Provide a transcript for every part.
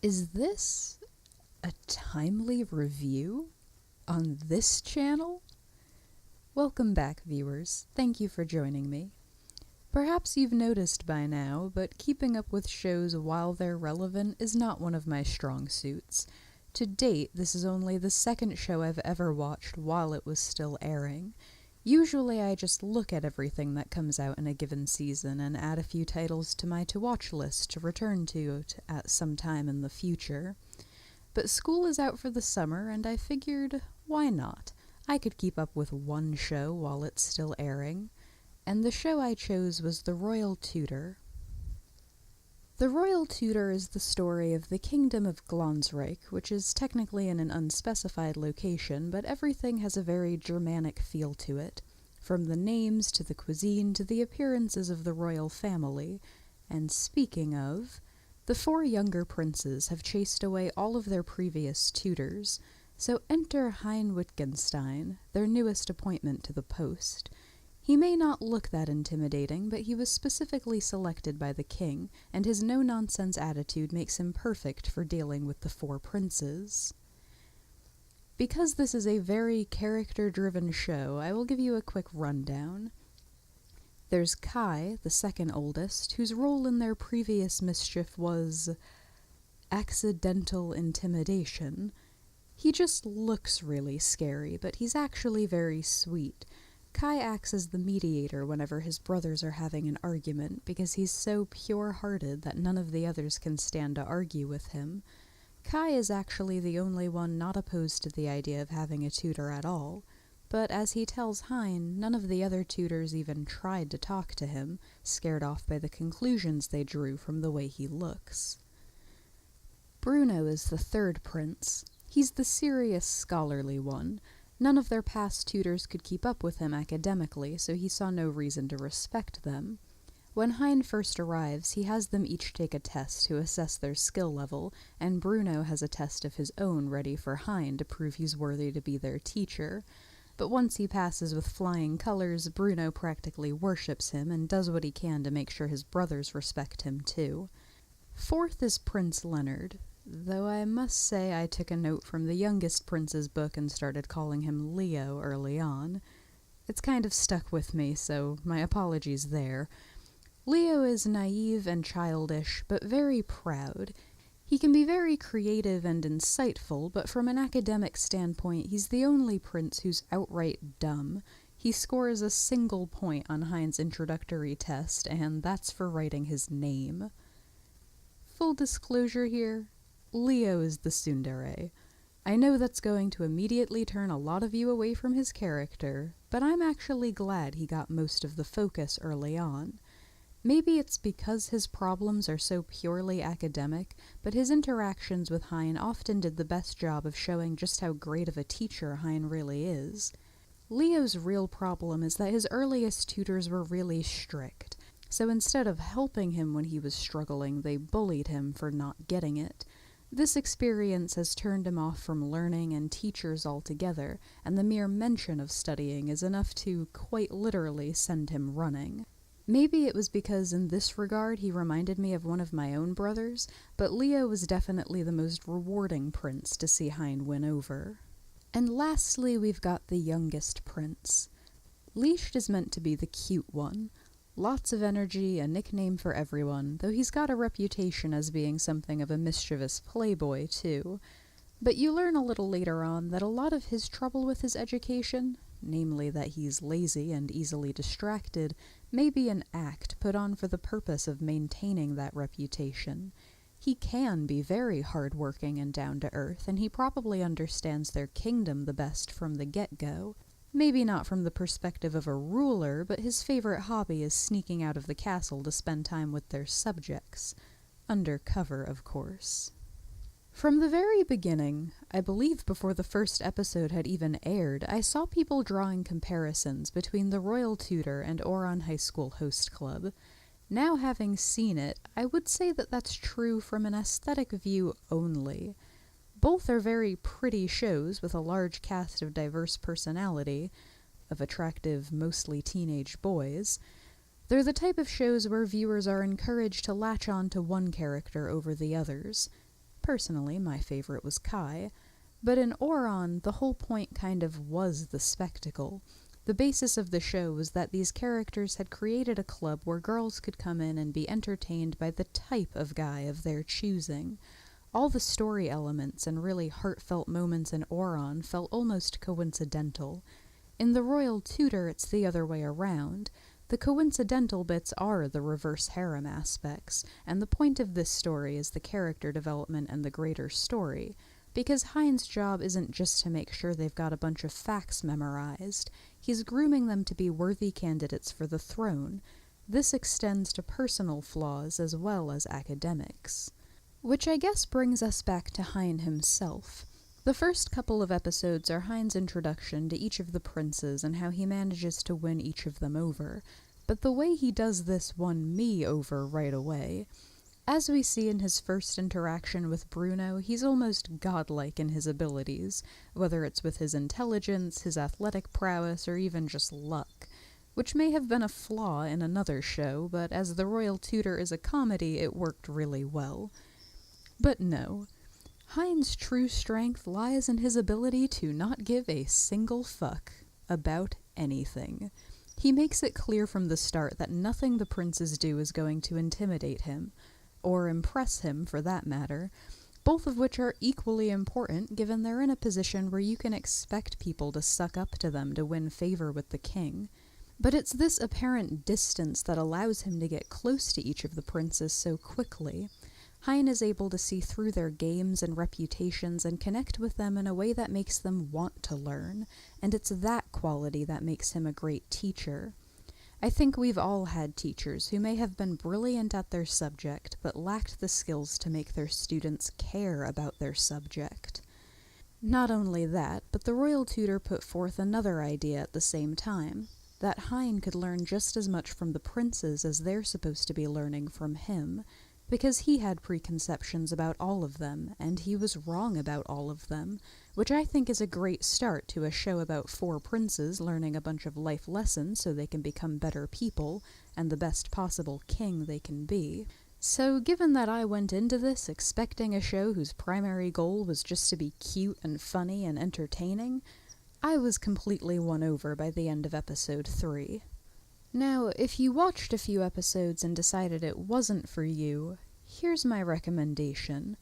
Is this a timely review on this channel? Welcome back, viewers. Thank you for joining me. Perhaps you've noticed by now, but keeping up with shows while they're relevant is not one of my strong suits. To date, this is only the second show I've ever watched while it was still airing. Usually I just look at everything that comes out in a given season and add a few titles to my to-watch list to return to at some time in the future. But school is out for the summer, and I figured, why not? I could keep up with one show while it's still airing. And the show I chose was The Royal Tutor. The Royal Tutor is the story of the Kingdom of Glonsreich, which is technically in an unspecified location, but everything has a very Germanic feel to it, from the names to the cuisine to the appearances of the royal family. And speaking of, the four younger princes have chased away all of their previous tutors, so enter Hein Wittgenstein, their newest appointment to the post. He may not look that intimidating, but he was specifically selected by the king, and his no-nonsense attitude makes him perfect for dealing with the four princes. Because this is a very character-driven show, I will give you a quick rundown. There's Kai, the second oldest, whose role in their previous mischief was accidental intimidation. He just looks really scary, but he's actually very sweet. Kai acts as the mediator whenever his brothers are having an argument, because he's so pure-hearted that none of the others can stand to argue with him. Kai is actually the only one not opposed to the idea of having a tutor at all, but as he tells Hein, none of the other tutors even tried to talk to him, scared off by the conclusions they drew from the way he looks. Bruno is the third prince. He's the serious, scholarly one. None of their past tutors could keep up with him academically, so he saw no reason to respect them. When Hein first arrives, he has them each take a test to assess their skill level, and Bruno has a test of his own ready for Hein to prove he's worthy to be their teacher. But once he passes with flying colors, Bruno practically worships him and does what he can to make sure his brothers respect him too. Fourth is Prince Leonard. Though I must say I took a note from the youngest prince's book and started calling him Leo early on. It's kind of stuck with me, so my apologies there. Leo is naive and childish, but very proud. He can be very creative and insightful, but from an academic standpoint, he's the only prince who's outright dumb. He scores a single point on Hein's introductory test, and that's for writing his name. Full disclosure here, Leo is the tsundere. I know that's going to immediately turn a lot of you away from his character, but I'm actually glad he got most of the focus early on. Maybe it's because his problems are so purely academic, but his interactions with Hein often did the best job of showing just how great of a teacher Hein really is. Leo's real problem is that his earliest tutors were really strict, so instead of helping him when he was struggling, they bullied him for not getting it. This experience has turned him off from learning and teachers altogether, and the mere mention of studying is enough to, quite literally, send him running. Maybe it was because in this regard he reminded me of one of my own brothers, but Leo was definitely the most rewarding prince to see Hein win over. And lastly, we've got the youngest prince. Liszt is meant to be the cute one. Lots of energy, a nickname for everyone, though he's got a reputation as being something of a mischievous playboy, too. But you learn a little later on that a lot of his trouble with his education, namely that he's lazy and easily distracted, may be an act put on for the purpose of maintaining that reputation. He can be very hard-working and down-to-earth, and he probably understands their kingdom the best from the get-go. Maybe not from the perspective of a ruler, but his favorite hobby is sneaking out of the castle to spend time with their subjects. Undercover, of course. From the very beginning, I believe before the first episode had even aired, I saw people drawing comparisons between the Royal Tutor and Oran High School Host Club. Now having seen it, I would say that that's true from an aesthetic view only. Both are very pretty shows with a large cast of diverse personality, of attractive, mostly teenage boys. They're the type of shows where viewers are encouraged to latch on to one character over the others. Personally, my favorite was Kai. But in Oron, the whole point kind of was the spectacle. The basis of the show was that these characters had created a club where girls could come in and be entertained by the type of guy of their choosing. All the story elements and really heartfelt moments in Oron felt almost coincidental. In the Royal Tutor, it's the other way around. The coincidental bits are the reverse harem aspects, and the point of this story is the character development and the greater story. Because Hein's job isn't just to make sure they've got a bunch of facts memorized, he's grooming them to be worthy candidates for the throne. This extends to personal flaws as well as academics. Which I guess brings us back to Hein himself. The first couple of episodes are Hein's introduction to each of the princes and how he manages to win each of them over, but the way he does this won me over right away. As we see in his first interaction with Bruno, he's almost godlike in his abilities, whether it's with his intelligence, his athletic prowess, or even just luck, which may have been a flaw in another show, but as The Royal Tutor is a comedy, it worked really well. But no. Hein's true strength lies in his ability to not give a single fuck about anything. He makes it clear from the start that nothing the princes do is going to intimidate him, or impress him for that matter, both of which are equally important given they're in a position where you can expect people to suck up to them to win favor with the king. But it's this apparent distance that allows him to get close to each of the princes so quickly. Hein is able to see through their games and reputations and connect with them in a way that makes them want to learn, and it's that quality that makes him a great teacher. I think we've all had teachers who may have been brilliant at their subject, but lacked the skills to make their students care about their subject. Not only that, but the Royal Tutor put forth another idea at the same time, that Hein could learn just as much from the princes as they're supposed to be learning from him, because he had preconceptions about all of them, and he was wrong about all of them, which I think is a great start to a show about 4 princes learning a bunch of life lessons so they can become better people, and the best possible king they can be. So given that I went into this expecting a show whose primary goal was just to be cute and funny and entertaining, I was completely won over by the end of episode 3. Now, if you watched a few episodes and decided it wasn't for you, here's my recommendation.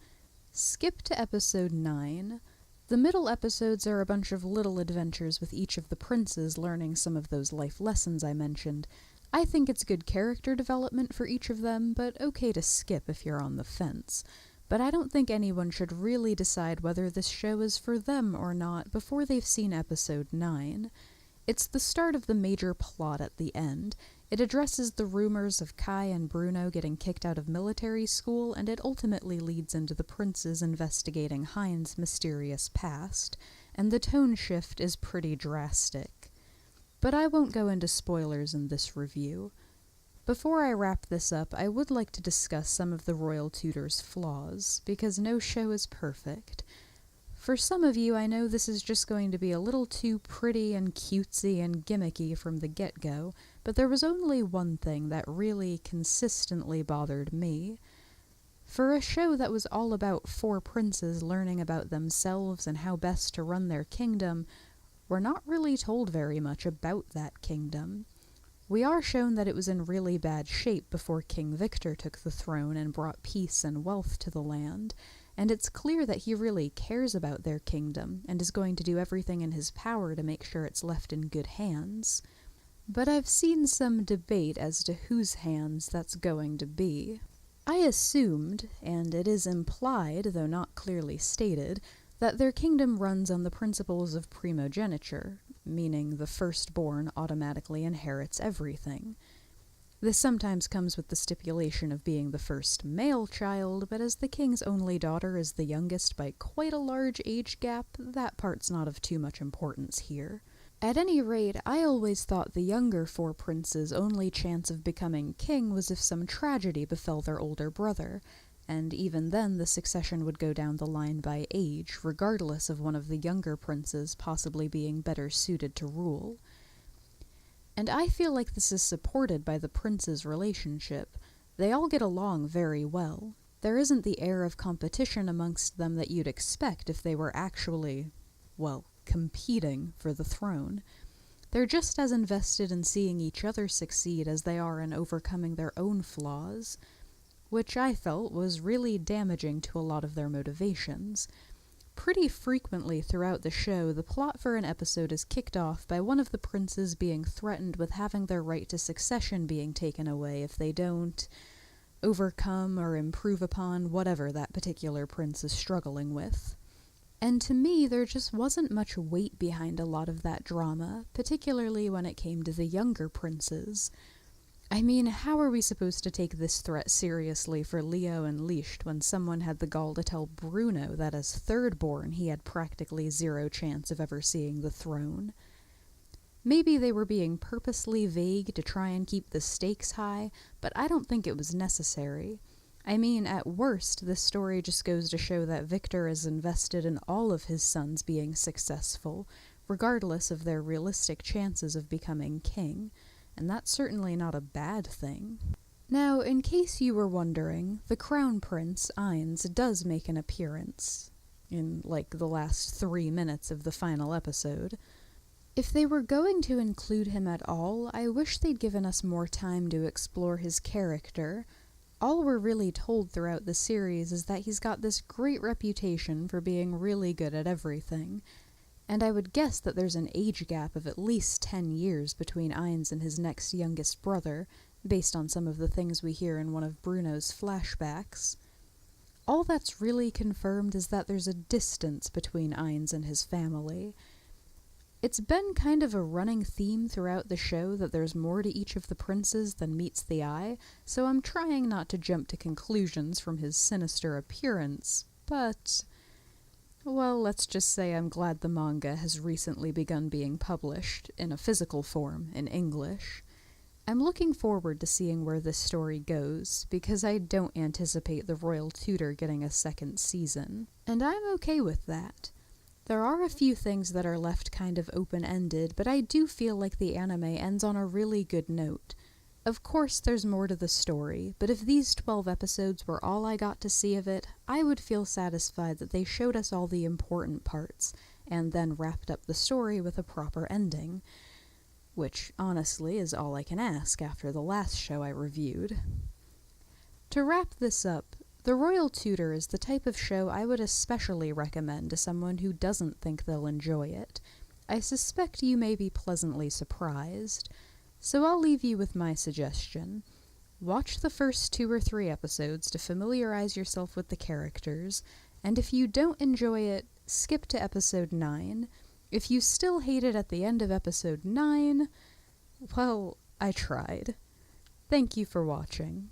Skip to episode 9. The middle episodes are a bunch of little adventures with each of the princes learning some of those life lessons I mentioned. I think it's good character development for each of them, but okay to skip if you're on the fence. But I don't think anyone should really decide whether this show is for them or not before they've seen episode 9. It's the start of the major plot at the end. It addresses the rumors of Kai and Bruno getting kicked out of military school, and it ultimately leads into the princes investigating Hein's mysterious past, and the tone shift is pretty drastic. But I won't go into spoilers in this review. Before I wrap this up, I would like to discuss some of the Royal Tutor's flaws, because no show is perfect. For some of you, I know this is just going to be a little too pretty and cutesy and gimmicky from the get-go, but there was only one thing that really consistently bothered me. For a show that was all about 4 princes learning about themselves and how best to run their kingdom, we're not really told very much about that kingdom. We are shown that it was in really bad shape before King Victor took the throne and brought peace and wealth to the land, and it's clear that he really cares about their kingdom and is going to do everything in his power to make sure it's left in good hands. But I've seen some debate as to whose hands that's going to be. I assumed, and it is implied, though not clearly stated, that their kingdom runs on the principles of primogeniture, meaning the firstborn automatically inherits everything. This sometimes comes with the stipulation of being the first male child, but as the king's only daughter is the youngest by quite a large age gap, that part's not of too much importance here. At any rate, I always thought the younger 4 princes' only chance of becoming king was if some tragedy befell their older brother, and even then the succession would go down the line by age, regardless of one of the younger princes possibly being better suited to rule. And I feel like this is supported by the princes' relationship. They all get along very well. There isn't the air of competition amongst them that you'd expect if they were actually, well, competing for the throne. They're just as invested in seeing each other succeed as they are in overcoming their own flaws, which I felt was really damaging to a lot of their motivations. Pretty frequently throughout the show, the plot for an episode is kicked off by one of the princes being threatened with having their right to succession being taken away if they don't overcome or improve upon whatever that particular prince is struggling with. And to me, there just wasn't much weight behind a lot of that drama, particularly when it came to the younger princes. I mean, how are we supposed to take this threat seriously for Leo and Lisht when someone had the gall to tell Bruno that as third-born he had practically zero chance of ever seeing the throne? Maybe they were being purposely vague to try and keep the stakes high, but I don't think it was necessary. I mean, at worst, this story just goes to show that Victor is invested in all of his sons being successful, regardless of their realistic chances of becoming king, and that's certainly not a bad thing. Now, in case you were wondering, the Crown Prince, Ainz, does make an appearance in, the last 3 minutes of the final episode. If they were going to include him at all, I wish they'd given us more time to explore his character. All we're really told throughout the series is that he's got this great reputation for being really good at everything, and I would guess that there's an age gap of at least 10 years between Ainz and his next youngest brother, based on some of the things we hear in one of Bruno's flashbacks. All that's really confirmed is that there's a distance between Ainz and his family. It's been kind of a running theme throughout the show that there's more to each of the princes than meets the eye, so I'm trying not to jump to conclusions from his sinister appearance, but, well, let's just say I'm glad the manga has recently begun being published, in a physical form, in English. I'm looking forward to seeing where this story goes, because I don't anticipate the Royal Tutor getting a second season, and I'm okay with that. There are a few things that are left kind of open-ended, but I do feel like the anime ends on a really good note. Of course, there's more to the story, but if these 12 episodes were all I got to see of it, I would feel satisfied that they showed us all the important parts, and then wrapped up the story with a proper ending. Which, honestly, is all I can ask after the last show I reviewed. To wrap this up, The Royal Tutor is the type of show I would especially recommend to someone who doesn't think they'll enjoy it. I suspect you may be pleasantly surprised, so I'll leave you with my suggestion. Watch the first 2 or 3 episodes to familiarize yourself with the characters, and if you don't enjoy it, skip to episode 9. If you still hate it at the end of episode 9, well, I tried. Thank you for watching.